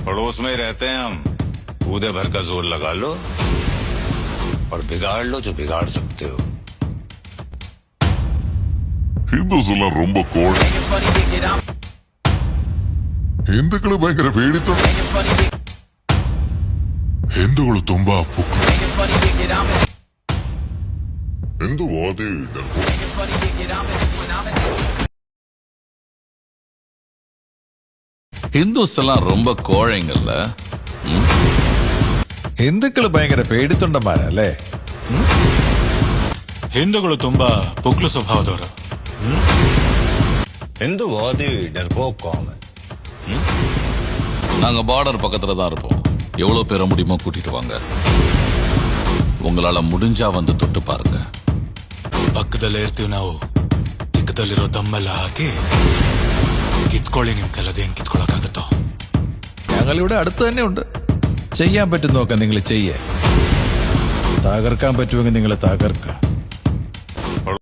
पड़ोस में रहते हैं हम, कूदे भर का जोर लगा लो और बिगाड़ लो जो बिगाड़ सकते हो. ഹിന്ദുസ് എല്ലാം ரொம்ப കോഴ. ഹിന്ദുക്കള് ഭയങ്കര പേടിത്തം. ഹിന്ദുക്കള് ತುಂಬಾ ಪುಕ್ಕು. ഹിന്ദുവാദി ഹിന്ദുസ് എല്ലാം ரொம்ப കോഴങ്ങല്ല. ഹിന്ദുക്കള് ഭയങ്കര പേടിത്തൊണ്ടന്മാരല്ലേ? ಹಿಂದೂಗಳು ತುಂಬಾ ಪುಕ್ಲು ಸ್ವಭಾವದವರು. हिंदुवादी डरपोक कौन है? நாங்க பார்டர் பக்கத்துல தான் இருப்போம். எவ்வளவு பேர முடியுமோ கூட்டிட்டு வாங்க. உங்களால முடிஞ்சா வந்து தொட்டு பாருங்க. ಪಕ್ಕದಲ್ಲೇ ಇರ್ತೀವಿ ನಾವು. ದಿಕ್ಕದಲ್ಲಿರೋ ದಮ್ಮೆಲ್ಲ ಹಾಕಿ ಕಿತ್ಕೊಳ್ಳಿ. ನಿಮ್ ಕಲ್ಲದೆ ಹೆಂಗ್ ಕಿತ್ಕೊಳಕಾಗತ್ತೋ. ഞങ്ങളിവിടെ അടുത്ത് തന്നെ ഉണ്ട്. ചെയ്യാൻ പറ്റും നോക്കാം. നിങ്ങൾ ചെയ്യേ. തകർക്കാൻ പറ്റുമെങ്കിൽ നിങ്ങൾ തകർക്കുക.